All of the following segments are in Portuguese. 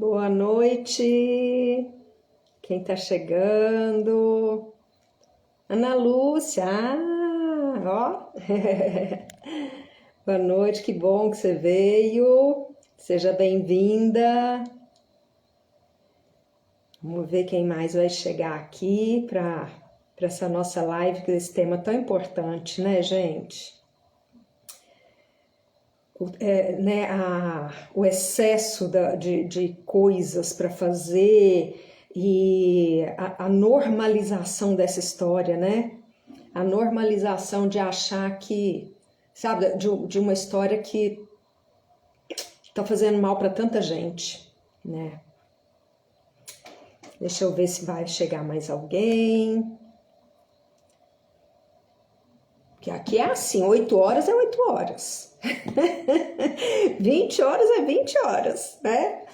Boa noite, quem tá chegando? Ana Lúcia, ó. Boa noite, que bom que você veio, seja bem-vinda. Vamos ver quem mais vai chegar aqui para essa nossa live, com esse tema tão importante, né, gente? O excesso de coisas para fazer e a normalização dessa história, né? A normalização de achar que, sabe, de uma história que está fazendo mal para tanta gente, né? Deixa eu ver se vai chegar mais alguém. Porque aqui é assim, 8 horas é 8 horas. 20 horas é 20 horas, né?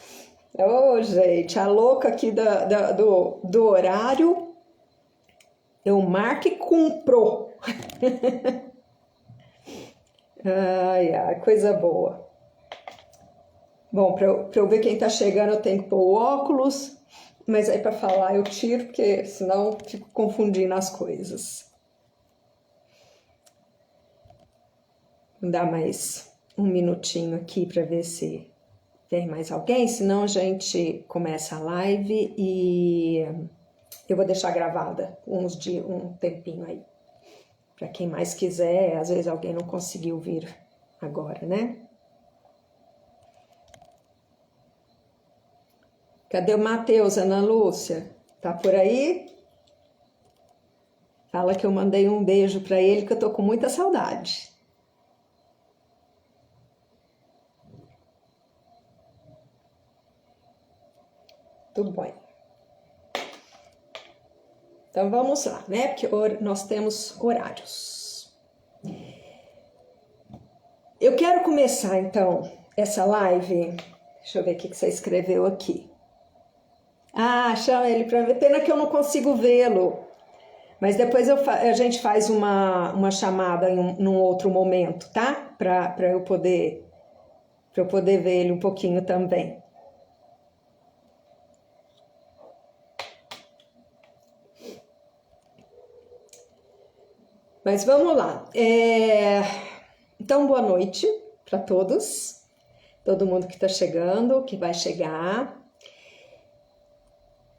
Ô, gente, a louca aqui do horário, eu marco e cumpro. Ai, coisa boa. Bom, para eu ver quem tá chegando, eu tenho que pôr o óculos, mas aí para falar eu tiro, porque senão eu fico confundindo as coisas. Vou dar mais um minutinho aqui para ver se tem mais alguém, senão a gente começa a live e eu vou deixar gravada um tempinho aí. Para quem mais quiser, às vezes alguém não conseguiu vir agora, né? Cadê o Matheus, Ana Lúcia? Tá por aí? Fala que eu mandei um beijo para ele, que eu tô com muita saudade. Tudo bem. Então vamos lá, né? Porque nós temos horários. Eu quero começar então essa live. Deixa eu ver o que você escreveu aqui. Chama ele para ver. Pena que eu não consigo vê-lo. Mas depois a gente faz uma chamada num outro momento, tá? Para eu poder ver ele um pouquinho também. Mas vamos lá. Então, boa noite para todos. Todo mundo que está chegando, que vai chegar.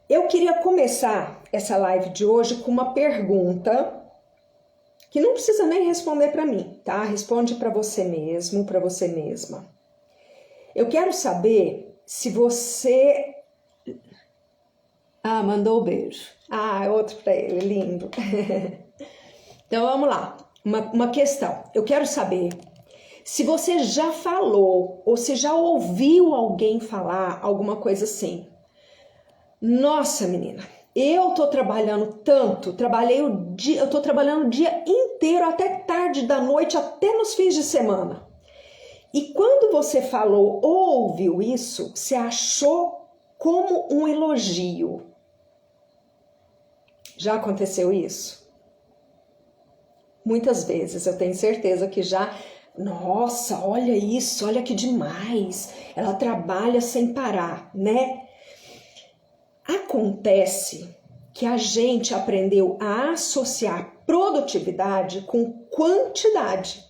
Eu queria começar essa live de hoje com uma pergunta que não precisa nem responder para mim, tá? Responde para você mesmo, para você mesma. Eu quero saber se você... mandou um beijo. Outro para ele, lindo. Então vamos lá, uma questão. Eu quero saber se você já falou ou se já ouviu alguém falar alguma coisa assim. Nossa, menina, eu tô trabalhando tanto, eu tô trabalhando o dia inteiro, até tarde da noite, até nos fins de semana. E quando você falou ou ouviu isso, você achou como um elogio. Já aconteceu isso? Muitas vezes, eu tenho certeza que já... Nossa, olha isso, olha que demais. Ela trabalha sem parar, né? Acontece que a gente aprendeu a associar produtividade com quantidade.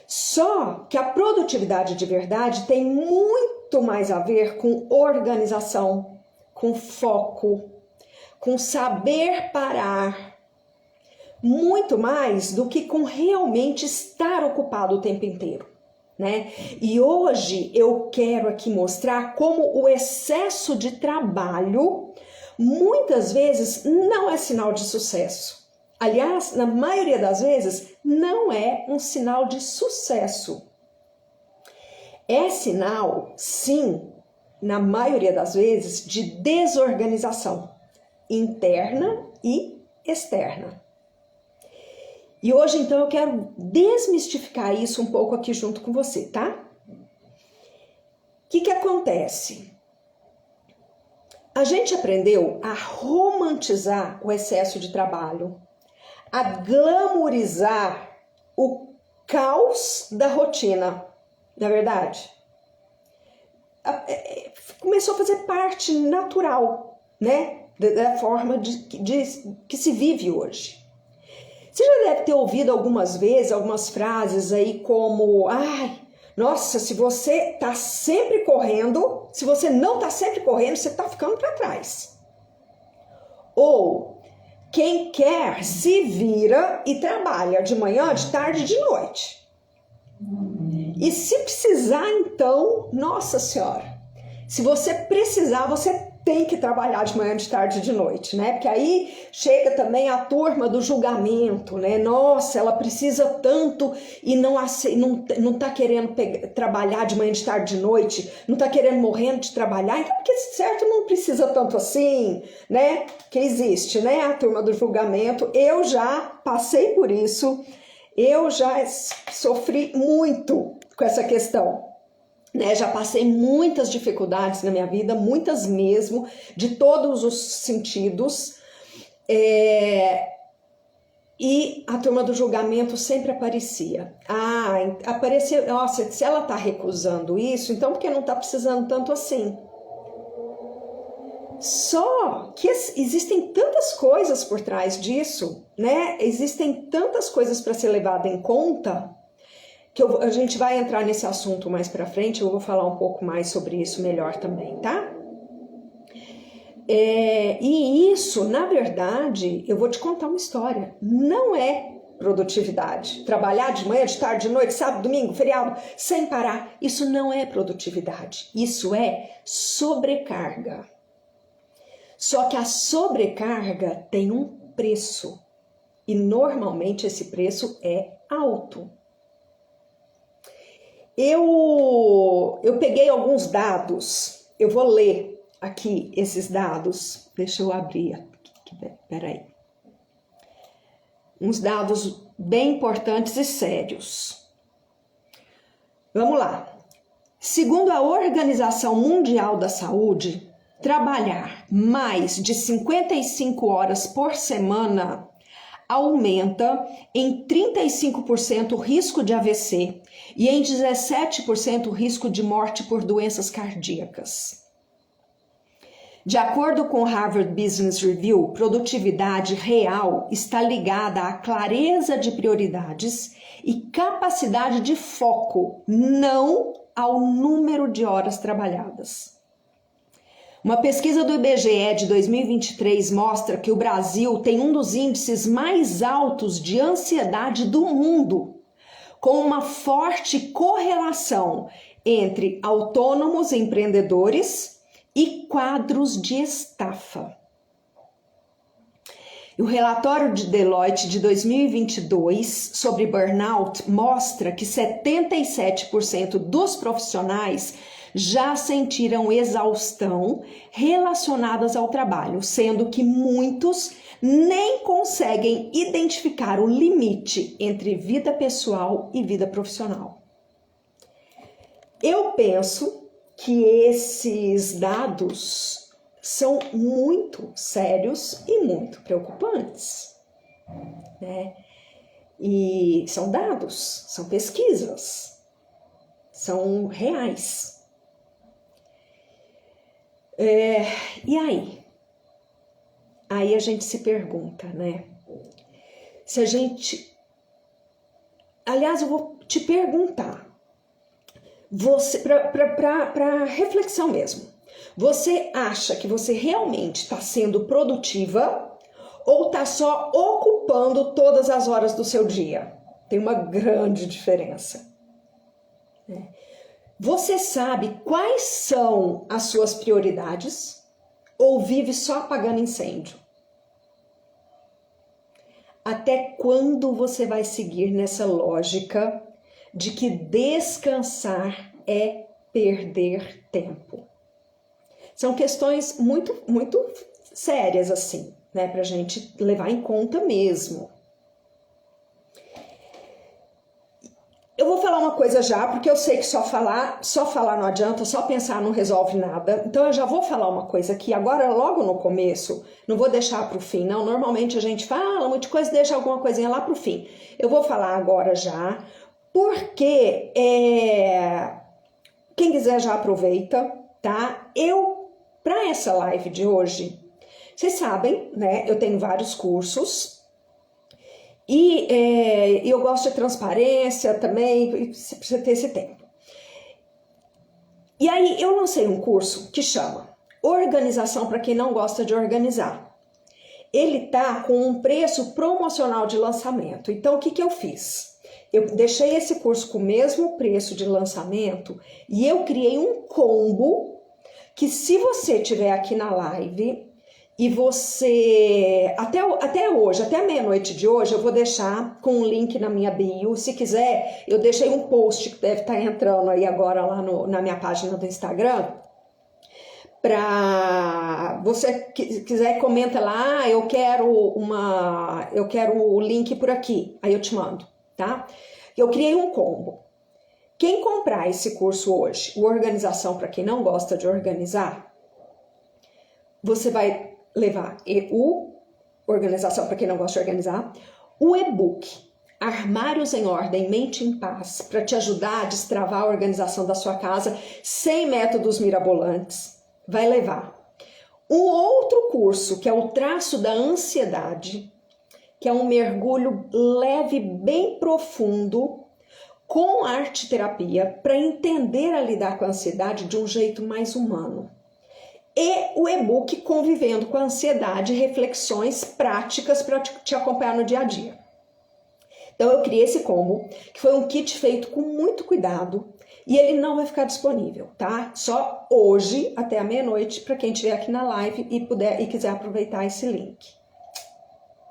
Só que a produtividade de verdade tem muito mais a ver com organização, com foco, com saber parar, muito mais do que com realmente estar ocupado o tempo inteiro, né? E hoje eu quero aqui mostrar como o excesso de trabalho muitas vezes não é sinal de sucesso. Aliás, na maioria das vezes, não é um sinal de sucesso. É sinal, sim, na maioria das vezes, de desorganização interna e externa. E hoje, então, eu quero desmistificar isso um pouco aqui junto com você, tá? O que acontece? A gente aprendeu a romantizar o excesso de trabalho, a glamourizar o caos da rotina, não é verdade? começou a fazer parte natural, né, da forma que se vive hoje. Você já deve ter ouvido algumas vezes, algumas frases aí como, ai, nossa, se você tá sempre correndo, se você não tá sempre correndo, você tá ficando para trás. Ou, quem quer se vira e trabalha de manhã, de tarde e de noite. E se precisar, então, nossa senhora, se você precisar, você tem que trabalhar de manhã, de tarde e de noite, né? Porque aí chega também a turma do julgamento, né? Nossa, ela precisa tanto e não tá querendo trabalhar de manhã, de tarde, de noite, não tá querendo morrendo de trabalhar, então porque certo não precisa tanto assim, né? Que existe, né? A turma do julgamento. Eu já passei por isso, eu já sofri muito com essa questão. Né, já passei muitas dificuldades na minha vida, muitas mesmo, de todos os sentidos, e a turma do julgamento sempre aparecia. Aparecia, nossa, se ela está recusando isso, então por que não está precisando tanto assim? Só que existem tantas coisas por trás disso, né? Existem tantas coisas para ser levada em conta, que a gente vai entrar nesse assunto mais para frente, eu vou falar um pouco mais sobre isso melhor também, tá? E isso, na verdade, eu vou te contar uma história, não é produtividade. Trabalhar de manhã, de tarde, de noite, sábado, domingo, feriado, sem parar, isso não é produtividade, isso é sobrecarga. Só que a sobrecarga tem um preço, e normalmente esse preço é alto. Eu peguei alguns dados, eu vou ler aqui esses dados, deixa eu abrir aqui, peraí. Uns dados bem importantes e sérios. Vamos lá. Segundo a Organização Mundial da Saúde, trabalhar mais de 55 horas por semana aumenta em 35% o risco de AVC e em 17% o risco de morte por doenças cardíacas. De acordo com o Harvard Business Review, produtividade real está ligada à clareza de prioridades e capacidade de foco, não ao número de horas trabalhadas. Uma pesquisa do IBGE de 2023 mostra que o Brasil tem um dos índices mais altos de ansiedade do mundo, com uma forte correlação entre autônomos empreendedores e quadros de estafa. O relatório de Deloitte de 2022 sobre burnout mostra que 77% dos profissionais já sentiram exaustão relacionadas ao trabalho, sendo que muitos nem conseguem identificar o limite entre vida pessoal e vida profissional. Eu penso que esses dados são muito sérios e muito preocupantes, né? E são dados, são pesquisas, são reais. E aí? Aí a gente se pergunta, né? Se a gente... Aliás, eu vou te perguntar, para reflexão mesmo. Você acha que você realmente está sendo produtiva ou está só ocupando todas as horas do seu dia? Tem uma grande diferença, né? Você sabe quais são as suas prioridades ou vive só apagando incêndio? Até quando você vai seguir nessa lógica de que descansar é perder tempo? São questões muito, muito sérias assim, né, pra gente levar em conta mesmo. Eu vou falar uma coisa já, porque eu sei que só falar não adianta, só pensar não resolve nada. Então eu já vou falar uma coisa aqui agora, logo no começo, não vou deixar para o fim, não. Normalmente a gente fala muita coisa e deixa alguma coisinha lá para o fim. Eu vou falar agora já, porque o quem quiser já aproveita, tá? Para essa live de hoje, vocês sabem, né? Eu tenho vários cursos e eu gosto de transparência também, você precisa ter esse tempo. E aí eu lancei um curso que chama Organização para quem não gosta de organizar. Ele tá com um preço promocional de lançamento. Então o que eu fiz? Eu deixei esse curso com o mesmo preço de lançamento e eu criei um combo que, se você estiver aqui na live e você, até hoje, até a meia-noite de hoje, eu vou deixar com um link na minha bio. Se quiser, eu deixei um post que deve estar entrando aí agora lá na minha página do Instagram. Para você quiser, comenta lá, eu quero o link por aqui, aí eu te mando, tá? Eu criei um combo. Quem comprar esse curso hoje, o Organização para quem não gosta de organizar, você vai levar Organização para quem não gosta de organizar, o e-book Armários em Ordem, Mente em Paz, para te ajudar a destravar a organização da sua casa sem métodos mirabolantes. Vai levar um outro curso, que é o Traço da Ansiedade, que é um mergulho leve, bem profundo, com arte terapia, para entender a lidar com a ansiedade de um jeito mais humano. E o e-book Convivendo com a Ansiedade, reflexões práticas para te acompanhar no dia a dia. Então eu criei esse combo, que foi um kit feito com muito cuidado, e ele não vai ficar disponível, tá? Só hoje, até a meia-noite, para quem estiver aqui na live e quiser aproveitar esse link.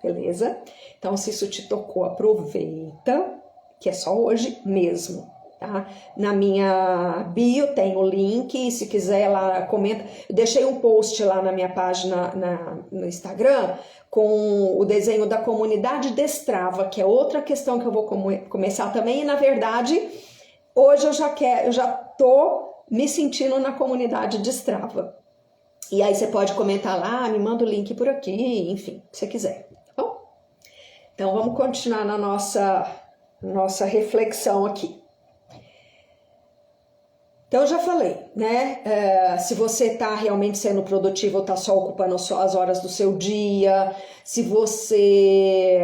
Beleza? Então, se isso te tocou, aproveita, que é só hoje mesmo, tá? Na minha bio tem o link, e se quiser lá, comenta. Eu deixei um post lá na minha página no Instagram com o desenho da comunidade Destrava, que é outra questão que eu vou começar também, e na verdade, hoje eu já tô me sentindo na comunidade Destrava. E aí você pode comentar lá, me manda o link por aqui, enfim, se você quiser, tá bom? Então vamos continuar na nossa reflexão aqui. Então eu já falei, né? Se você está realmente sendo produtivo ou está só ocupando só as horas do seu dia, se você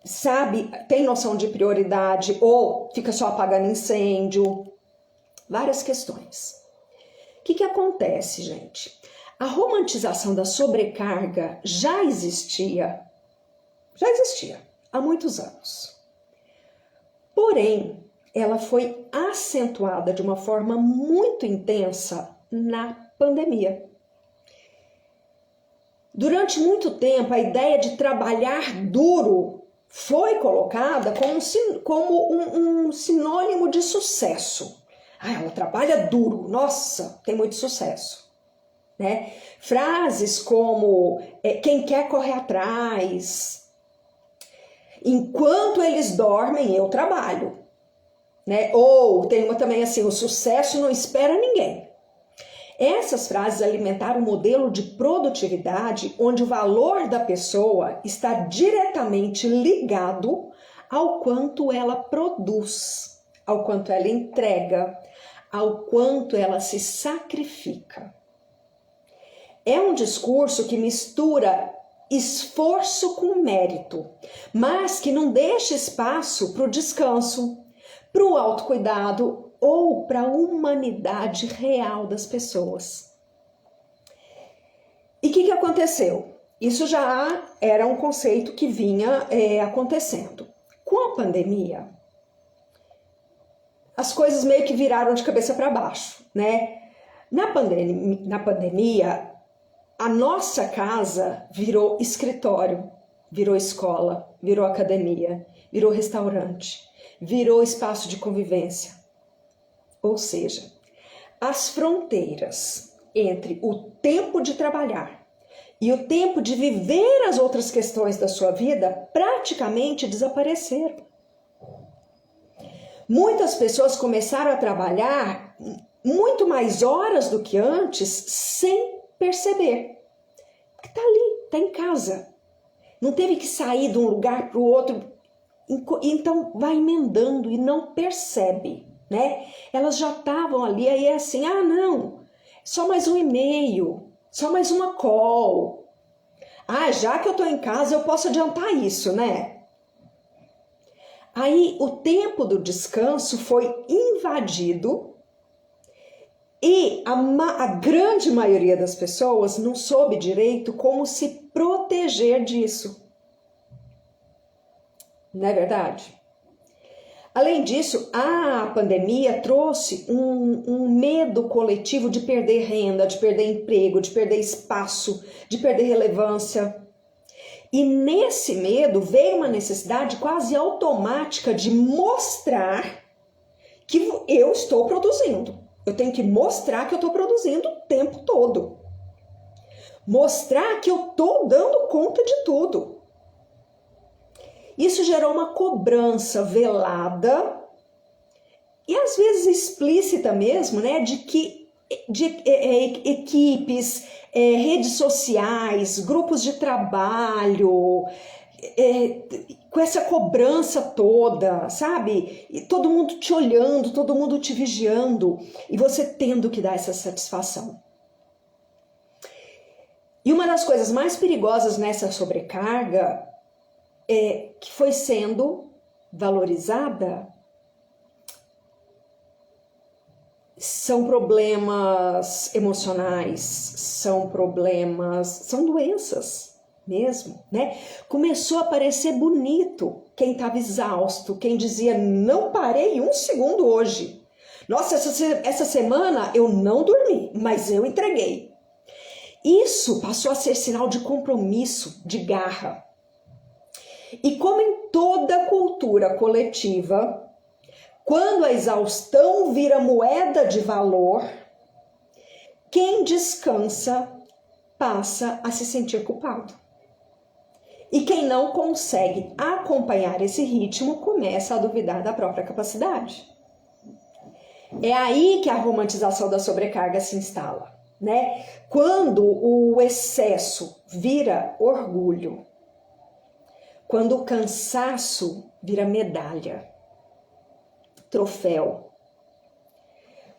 sabe, tem noção de prioridade ou fica só apagando incêndio, várias questões. O que acontece, gente? A romantização da sobrecarga já existia há muitos anos. Porém, ela foi acentuada de uma forma muito intensa na pandemia. Durante muito tempo, a ideia de trabalhar duro foi colocada como um sinônimo de sucesso. Ah, ela trabalha duro, nossa, tem muito sucesso. Né? Frases como quem quer corre atrás, enquanto eles dormem eu trabalho. Né? Ou tem uma também assim, o sucesso não espera ninguém. Essas frases alimentaram um modelo de produtividade onde o valor da pessoa está diretamente ligado ao quanto ela produz, ao quanto ela entrega, ao quanto ela se sacrifica. É um discurso que mistura esforço com mérito, mas que não deixa espaço para o descanso, para o autocuidado ou para a humanidade real das pessoas. E o que aconteceu? Isso já era um conceito que vinha acontecendo. Com a pandemia, as coisas meio que viraram de cabeça para baixo, né? Na pandemia, a nossa casa virou escritório, virou escola, virou academia, virou restaurante, virou espaço de convivência. Ou seja, as fronteiras entre o tempo de trabalhar e o tempo de viver as outras questões da sua vida praticamente desapareceram. Muitas pessoas começaram a trabalhar muito mais horas do que antes sem perceber. Porque está ali, está em casa. Não teve que sair de um lugar para o outro. Então vai emendando e não percebe. né? Elas já estavam ali, aí é assim, ah, não, só mais um e-mail, só mais uma call. Ah, já que eu tô em casa, eu posso adiantar isso, né? Aí o tempo do descanso foi invadido e a grande maioria das pessoas não soube direito como se proteger disso. Não é verdade? Além disso, a pandemia trouxe um medo coletivo de perder renda, de perder emprego, de perder espaço, de perder relevância. E nesse medo veio uma necessidade quase automática de mostrar que eu estou produzindo. Eu tenho que mostrar que eu estou produzindo o tempo todo. Mostrar que eu estou dando conta de tudo. Isso gerou uma cobrança velada e às vezes explícita mesmo, né, de equipes, redes sociais, grupos de trabalho, com essa cobrança toda, sabe? E todo mundo te olhando, todo mundo te vigiando e você tendo que dar essa satisfação. E uma das coisas mais perigosas nessa sobrecarga que foi sendo valorizada são problemas emocionais, são doenças mesmo, né? Começou a parecer bonito quem estava exausto, quem dizia, não parei um segundo hoje. Nossa, essa semana eu não dormi, mas eu entreguei. Isso passou a ser sinal de compromisso, de garra. E como em toda cultura coletiva, quando a exaustão vira moeda de valor, quem descansa passa a se sentir culpado. E quem não consegue acompanhar esse ritmo começa a duvidar da própria capacidade. É aí que a romantização da sobrecarga se instala, né? Quando o excesso vira orgulho, quando o cansaço vira medalha, troféu,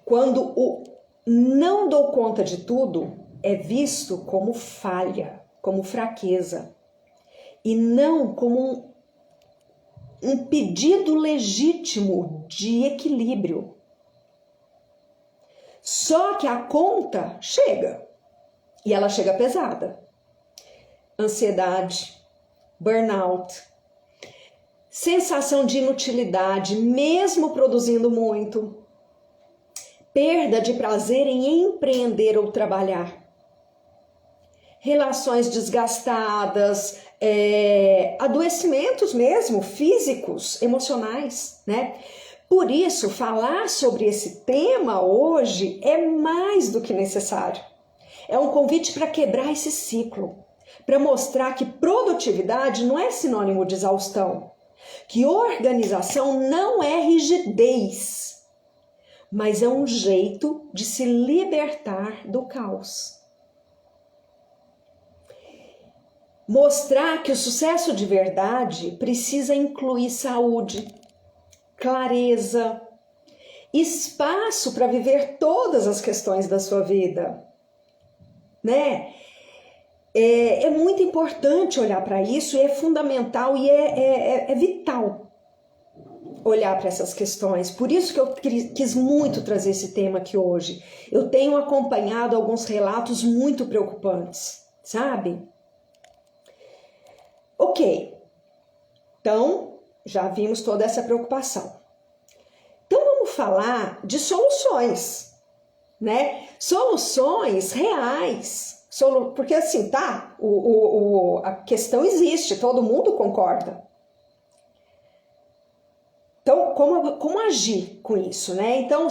quando o não dou conta de tudo é visto como falha, como fraqueza, e não como um pedido legítimo de equilíbrio. Só que a conta chega, e ela chega pesada. Ansiedade, burnout, sensação de inutilidade, mesmo produzindo muito, perda de prazer em empreender ou trabalhar, relações desgastadas, adoecimentos mesmo, físicos, emocionais, né? Por isso, falar sobre esse tema hoje é mais do que necessário. É um convite para quebrar esse ciclo, para mostrar que produtividade não é sinônimo de exaustão, que organização não é rigidez, mas é um jeito de se libertar do caos. Mostrar que o sucesso de verdade precisa incluir saúde, clareza, espaço para viver todas as questões da sua vida, né? É muito importante olhar para isso, e é fundamental e é vital olhar para essas questões. Por isso que eu quis muito trazer esse tema aqui hoje. Eu tenho acompanhado alguns relatos muito preocupantes, sabe? Ok, então já vimos toda essa preocupação. Então vamos falar de soluções, né? Soluções reais. Porque assim, tá, a questão existe, todo mundo concorda. Então, como agir com isso, né? Então,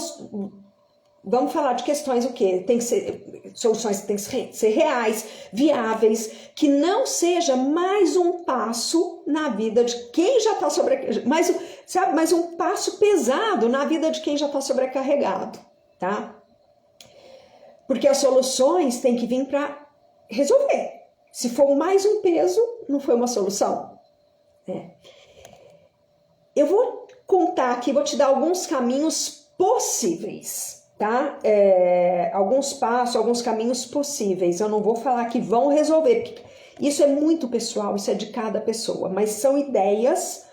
vamos falar de questões o quê? Tem que ser soluções que tem que ser reais, viáveis, que não seja mais um passo na vida de quem já está sobrecarregado, mais um passo pesado na vida de quem já está sobrecarregado, tá? Porque as soluções têm que vir para resolver. Se for mais um peso, não foi uma solução. Eu vou contar aqui, vou te dar alguns caminhos possíveis, tá? Alguns passos, alguns caminhos possíveis. Eu não vou falar que vão resolver, porque isso é muito pessoal, isso é de cada pessoa, mas são ideias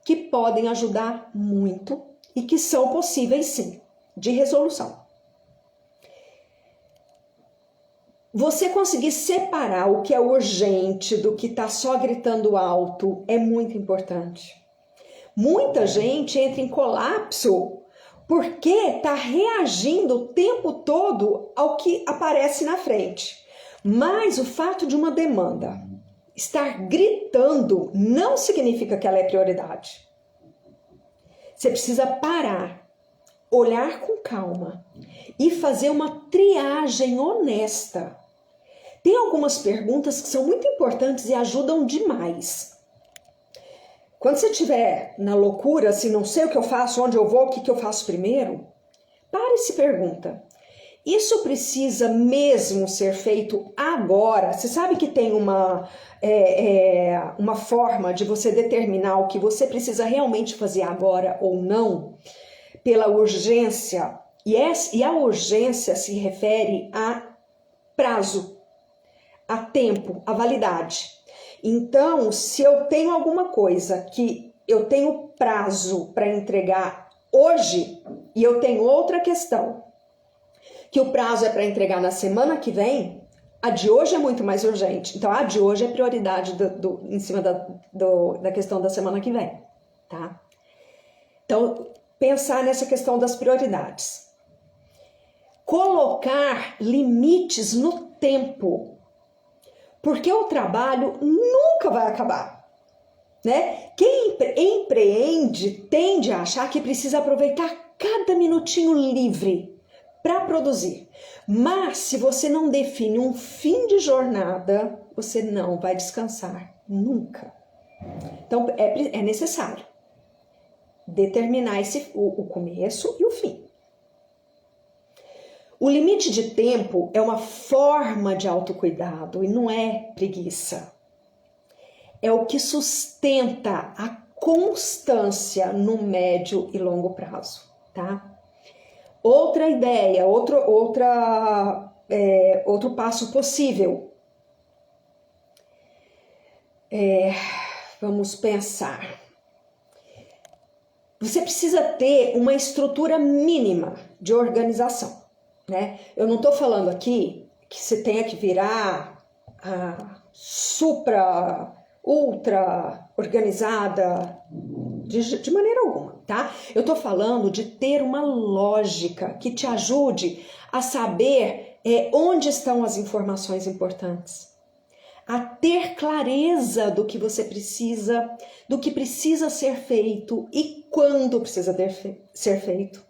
que podem ajudar muito e que são possíveis sim, de resolução. Você conseguir separar o que é urgente do que está só gritando alto é muito importante. Muita gente entra em colapso porque está reagindo o tempo todo ao que aparece na frente. Mas o fato de uma demanda estar gritando não significa que ela é prioridade. Você precisa parar, olhar com calma e fazer uma triagem honesta. Tem algumas perguntas que são muito importantes e ajudam demais. Quando você estiver na loucura, assim, não sei o que eu faço, onde eu vou, o que eu faço primeiro, pare e se pergunta. Isso precisa mesmo ser feito agora? Você sabe que tem uma forma de você determinar o que você precisa realmente fazer agora ou não? Pela urgência. E a urgência se refere a prazo, a tempo, a validade. Então, se eu tenho alguma coisa que eu tenho prazo para entregar hoje e eu tenho outra questão que o prazo é para entregar na semana que vem, a de hoje é muito mais urgente. Então, a de hoje é prioridade em cima da questão da semana que vem, tá? Então, pensar nessa questão das prioridades. Colocar limites no tempo. Porque o trabalho nunca vai acabar, né? Quem empreende tende a achar que precisa aproveitar cada minutinho livre para produzir. Mas se você não define um fim de jornada, você não vai descansar nunca. Então é necessário determinar o começo e o fim. O limite de tempo é uma forma de autocuidado e não é preguiça. É o que sustenta a constância no médio e longo prazo, tá? Outra ideia, outro passo possível. Vamos pensar. Você precisa ter uma estrutura mínima de organização. Né? Eu não estou falando aqui que você tenha que virar a ultra organizada de maneira alguma, tá? Eu estou falando de ter uma lógica que te ajude a saber onde estão as informações importantes, a ter clareza do que você precisa, do que precisa ser feito e quando precisa ser feito.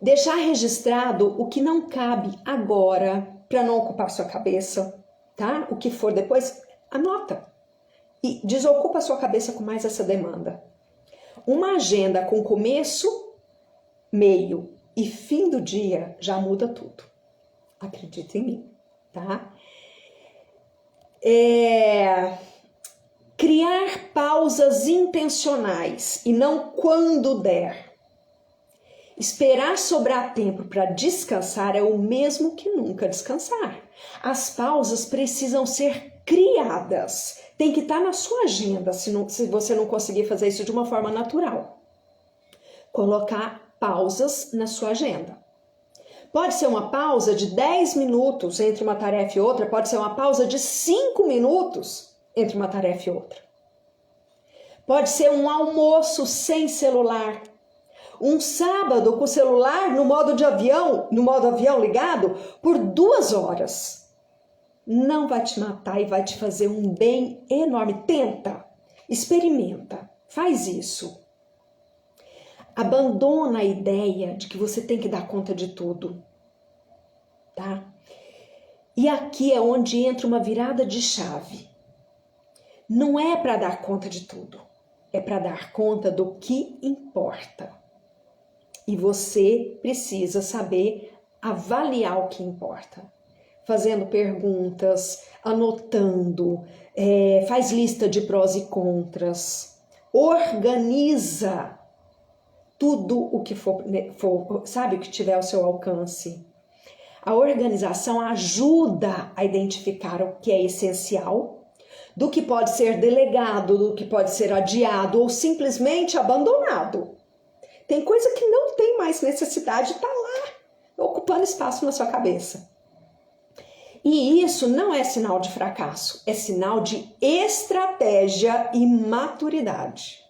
Deixar registrado o que não cabe agora para não ocupar sua cabeça, tá? O que for depois, anota e desocupa sua cabeça com mais essa demanda. Uma agenda com começo, meio e fim do dia já muda tudo. Acredita em mim, tá? Criar pausas intencionais e não quando der. Esperar sobrar tempo para descansar é o mesmo que nunca descansar. As pausas precisam ser criadas. Tem que estar na sua agenda se você não conseguir fazer isso de uma forma natural. Colocar pausas na sua agenda. Pode ser uma pausa de 10 minutos entre uma tarefa e outra, pode ser uma pausa de 5 minutos entre uma tarefa e outra. Pode ser um almoço sem celular. Um sábado com o celular no modo avião ligado por 2 horas. Não vai te matar e vai te fazer um bem enorme. Tenta, experimenta, faz isso. Abandona a ideia de que você tem que dar conta de tudo, tá? E aqui é onde entra uma virada de chave. Não é para dar conta de tudo, é para dar conta do que importa. E você precisa saber avaliar o que importa. Fazendo perguntas, anotando, faz lista de prós e contras. Organiza tudo o que for, sabe, o que tiver ao seu alcance. A organização ajuda a identificar o que é essencial, do que pode ser delegado, do que pode ser adiado ou simplesmente abandonado. Tem coisa que não tem mais necessidade de estar lá, ocupando espaço na sua cabeça. E isso não é sinal de fracasso, é sinal de estratégia e maturidade.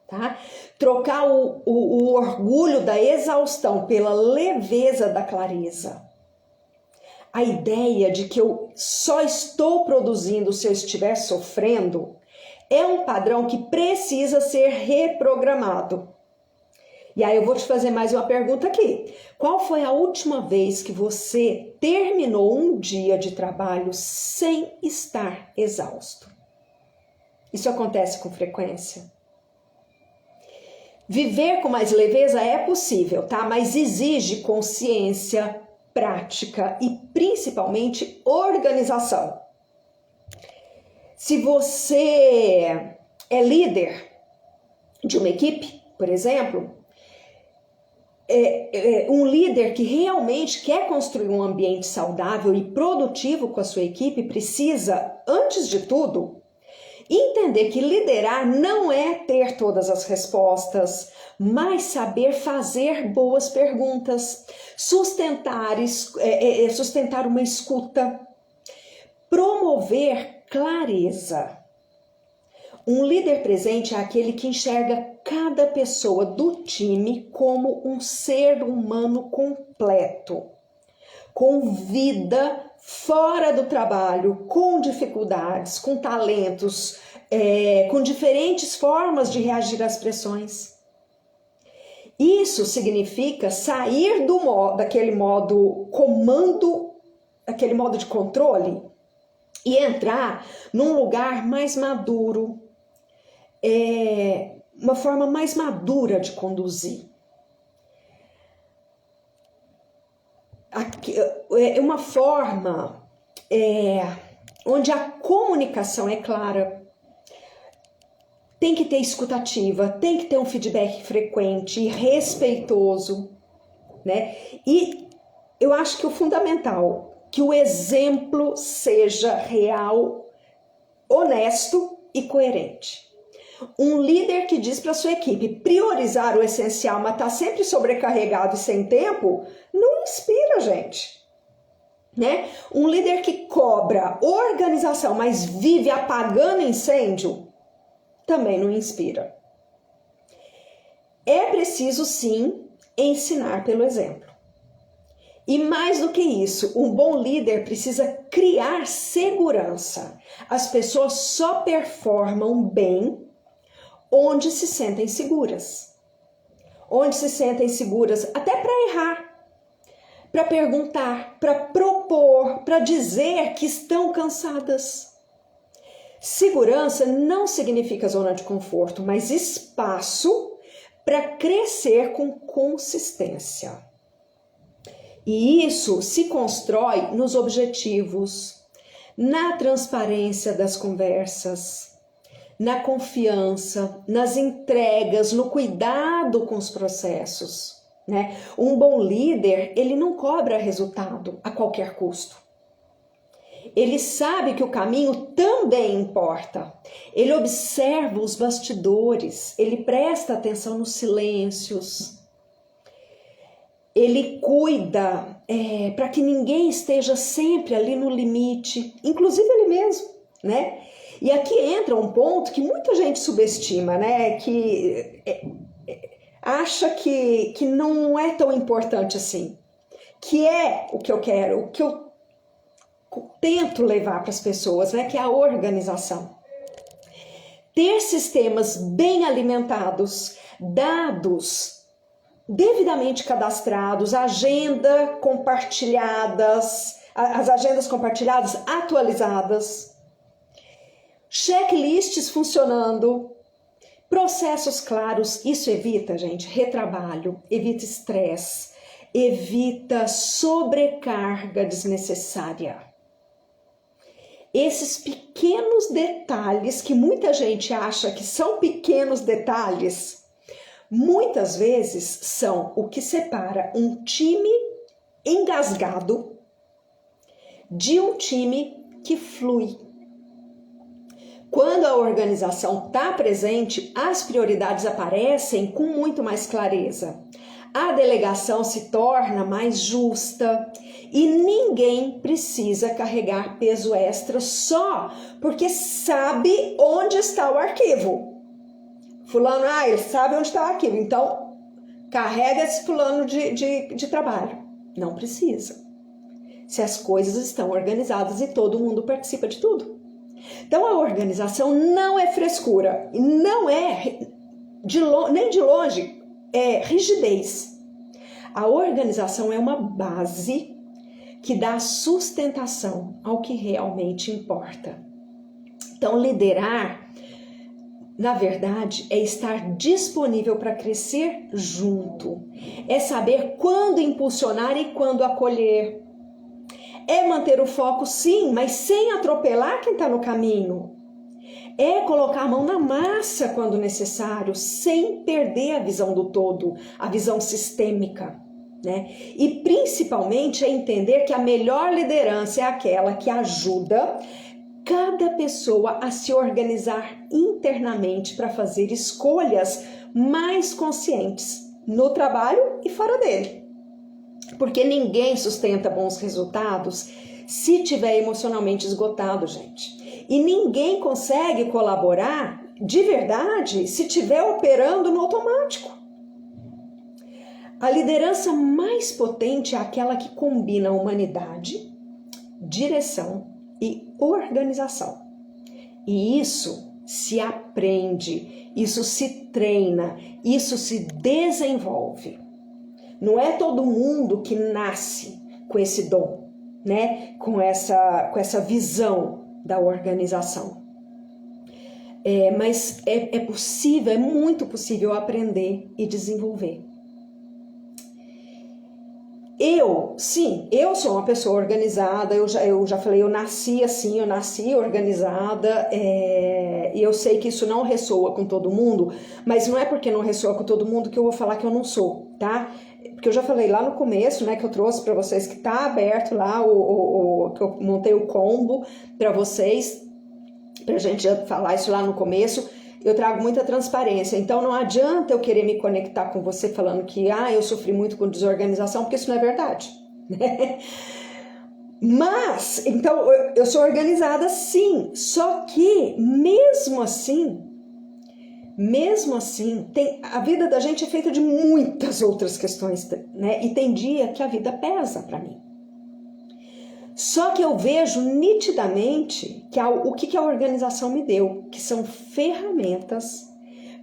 Tá? Trocar o orgulho da exaustão pela leveza da clareza. A ideia de que eu só estou produzindo se eu estiver sofrendo é um padrão que precisa ser reprogramado. E aí eu vou te fazer mais uma pergunta aqui. Qual foi a última vez que você terminou um dia de trabalho sem estar exausto? Isso acontece com frequência? Viver com mais leveza é possível, tá? Mas exige consciência, prática e principalmente organização. Se você é líder de uma equipe, por exemplo, um líder que realmente quer construir um ambiente saudável e produtivo com a sua equipe precisa, antes de tudo, entender que liderar não é ter todas as respostas, mas saber fazer boas perguntas, sustentar uma escuta, promover clareza. Um líder presente é aquele que enxerga cada pessoa do time como um ser humano completo, com vida fora do trabalho, com dificuldades, com talentos, com diferentes formas de reagir às pressões. Isso significa sair daquele modo comando, aquele modo de controle, e entrar num lugar mais maduro, uma forma mais madura de conduzir. É uma forma onde a comunicação é clara, tem que ter escutativa, tem que ter um feedback frequente e respeitoso, né? E eu acho que o fundamental, que o exemplo seja real, honesto e coerente. Um líder que diz para sua equipe priorizar o essencial, mas está sempre sobrecarregado e sem tempo, não inspira a gente. Né? Um líder que cobra organização, mas vive apagando incêndio, também não inspira. É preciso, sim, ensinar pelo exemplo. E mais do que isso, um bom líder precisa criar segurança. As pessoas só performam bem onde se sentem seguras. Onde se sentem seguras até para errar, para perguntar, para propor, para dizer que estão cansadas. Segurança não significa zona de conforto, mas espaço para crescer com consistência. E isso se constrói nos objetivos, na transparência das conversas, na confiança, nas entregas, no cuidado com os processos, né? Um bom líder, ele não cobra resultado a qualquer custo. Ele sabe que o caminho também importa. Ele observa os bastidores, ele presta atenção nos silêncios. Ele cuida para que ninguém esteja sempre ali no limite, inclusive ele mesmo, né? E aqui entra um ponto que muita gente subestima, né? Que acha que não é tão importante assim. Que é o que eu quero, o que eu tento levar para as pessoas, né? Que é a organização. Ter sistemas bem alimentados, dados devidamente cadastrados, agenda compartilhadas, as agendas compartilhadas atualizadas, checklists funcionando, processos claros. Isso evita, gente, retrabalho, evita estresse, evita sobrecarga desnecessária. Esses pequenos detalhes que muita gente acha que são pequenos detalhes muitas vezes são o que separa um time engasgado de um time que flui. Quando a organização está presente, as prioridades aparecem com muito mais clareza. A delegação se torna mais justa e ninguém precisa carregar peso extra só porque sabe onde está o arquivo. Fulano, ele sabe onde está o arquivo, então carrega esse fulano de trabalho. Não precisa. Se as coisas estão organizadas e todo mundo participa de tudo. Então a organização não é frescura, não é nem de longe é rigidez. A organização é uma base que dá sustentação ao que realmente importa. Então liderar, na verdade, é estar disponível para crescer junto, é saber quando impulsionar e quando acolher. É manter o foco, sim, mas sem atropelar quem está no caminho. É colocar a mão na massa quando necessário, sem perder a visão do todo, a visão sistêmica, né? E principalmente é entender que a melhor liderança é aquela que ajuda cada pessoa a se organizar internamente para fazer escolhas mais conscientes no trabalho e fora dele. Porque ninguém sustenta bons resultados se tiver emocionalmente esgotado, gente. E ninguém consegue colaborar de verdade se tiver operando no automático. A liderança mais potente é aquela que combina humanidade, direção e organização. E isso se aprende, isso se treina, isso se desenvolve. Não é todo mundo que nasce com esse dom, né? Com essa visão da organização. Mas é possível, é muito possível aprender e desenvolver. Eu sou uma pessoa organizada, eu já falei, eu nasci assim, eu nasci organizada, e eu sei que isso não ressoa com todo mundo, mas não é porque não ressoa com todo mundo que eu vou falar que eu não sou, tá? Porque eu já falei lá no começo, né, que eu trouxe para vocês que tá aberto lá, que eu montei o combo para vocês, pra gente falar isso lá no começo. Eu trago muita transparência, então não adianta eu querer me conectar com você falando que eu sofri muito com desorganização, porque isso não é verdade, né? Mas, então, eu sou organizada sim, só que mesmo assim, a vida da gente é feita de muitas outras questões, né? E tem dia que a vida pesa para mim. Só que eu vejo nitidamente que o que a organização me deu, que são ferramentas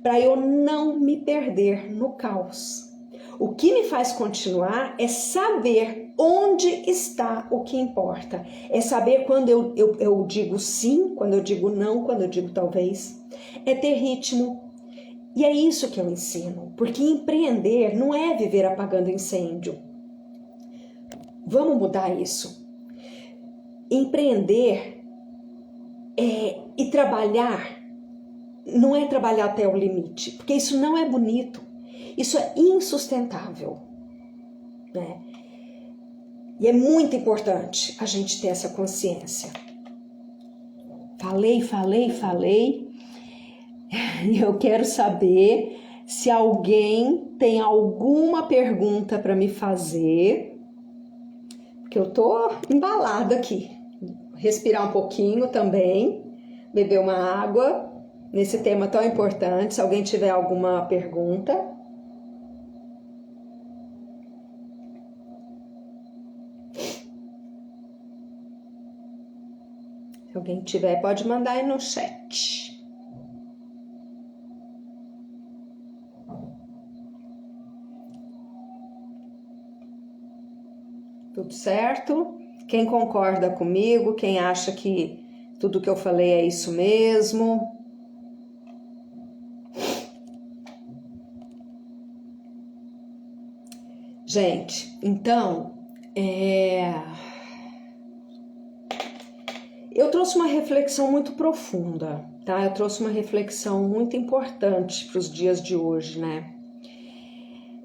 para eu não me perder no caos. O que me faz continuar é saber onde está o que importa. É saber quando eu digo sim, quando eu digo não, quando eu digo talvez. É ter ritmo. E é isso que eu ensino, porque empreender não é viver apagando incêndio. Vamos mudar isso. Empreender e trabalhar não é trabalhar até o limite, porque isso não é bonito, isso é insustentável, né? E é muito importante a gente ter essa consciência. Falei, e eu quero saber se alguém tem alguma pergunta para me fazer, porque eu tô embalada aqui. Respirar um pouquinho também, beber uma água nesse tema tão importante. Se alguém tiver alguma pergunta. Se alguém tiver, pode mandar aí no chat. Tudo certo? Quem concorda comigo? Quem acha que tudo que eu falei é isso mesmo? Gente, então, eu trouxe uma reflexão muito profunda, tá? Eu trouxe uma reflexão muito importante para os dias de hoje, né?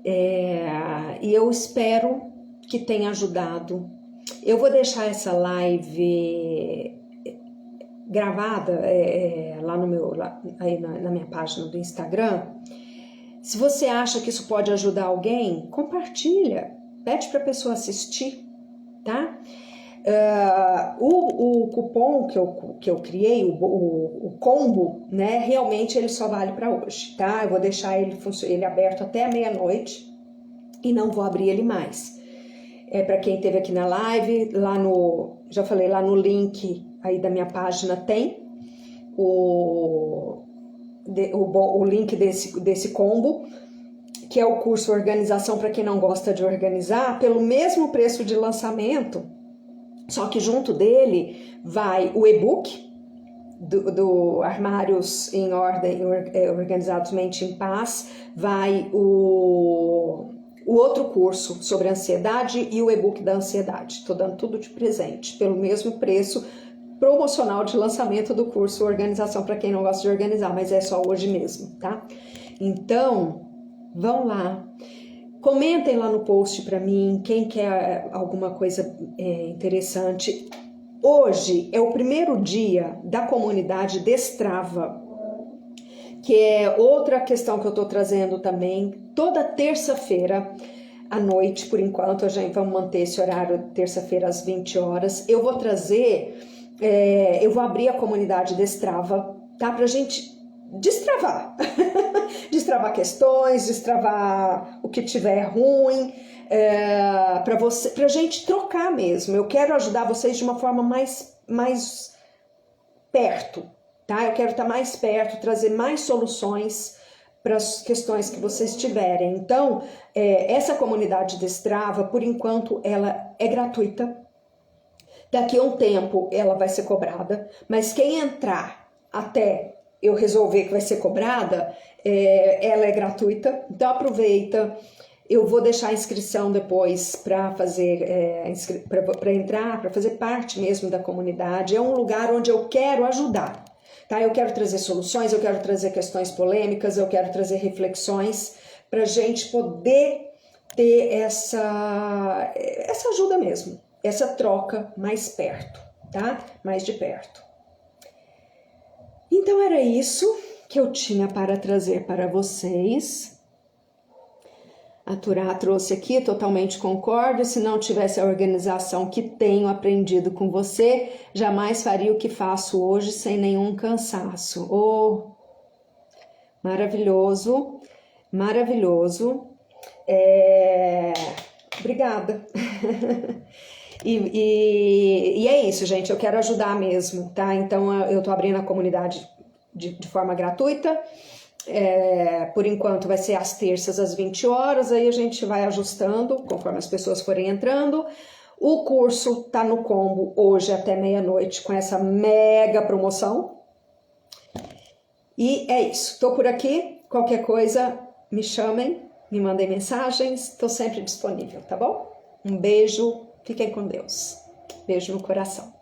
E eu espero que tenha ajudado. Eu vou deixar essa live gravada lá no meu, aí na minha página do Instagram. Se você acha que isso pode ajudar alguém, compartilha, pede para a pessoa assistir, tá? O cupom que eu criei, o combo, né? Realmente ele só vale para hoje, tá? Eu vou deixar ele aberto até a meia-noite e não vou abrir ele mais. Para quem esteve aqui na live, já falei, lá no link aí da minha página tem o link desse combo, que é o curso Organização para quem não gosta de organizar, pelo mesmo preço de lançamento, só que junto dele vai o e-book do Armários em Ordem, Organizados Mente em Paz, vai o outro curso sobre ansiedade e o e-book da ansiedade. Estou dando tudo de presente, pelo mesmo preço promocional de lançamento do curso Organização para quem não gosta de organizar, mas é só hoje mesmo, tá? Então, vão lá, comentem lá no post para mim, quem quer alguma coisa interessante. Hoje é o primeiro dia da comunidade Destrava, que é outra questão que eu estou trazendo também, toda terça-feira à noite, por enquanto, a gente vai manter esse horário, terça-feira às 20 horas, eu vou trazer, eu vou abrir a comunidade Destrava, tá? Pra gente destravar, destravar questões, destravar o que tiver ruim, pra gente trocar mesmo. Eu quero ajudar vocês de uma forma mais perto, tá? Eu quero estar mais perto, trazer mais soluções para as questões que vocês tiverem. Então, essa comunidade Destrava, por enquanto, ela é gratuita. Daqui a um tempo, ela vai ser cobrada. Mas quem entrar até eu resolver que vai ser cobrada, ela é gratuita. Então, aproveita. Eu vou deixar a inscrição depois para fazer, para entrar, para fazer parte mesmo da comunidade. É um lugar onde eu quero ajudar. Tá? Eu quero trazer soluções, eu quero trazer questões polêmicas, eu quero trazer reflexões para a gente poder ter essa ajuda mesmo, essa troca mais perto, tá? Mais de perto. Então era isso que eu tinha para trazer para vocês. A Turá trouxe aqui, totalmente concordo. Se não tivesse a organização que tenho aprendido com você, jamais faria o que faço hoje sem nenhum cansaço. Oh, maravilhoso, maravilhoso. Obrigada. E é isso, gente. Eu quero ajudar mesmo, tá? Então eu tô abrindo a comunidade de forma gratuita. Por enquanto vai ser às terças às 20 horas, aí a gente vai ajustando conforme as pessoas forem entrando. O curso tá no combo hoje até meia-noite com essa mega promoção. E é isso, tô por aqui, qualquer coisa me chamem, me mandem mensagens, tô sempre disponível, tá bom? Um beijo, fiquem com Deus, beijo no coração.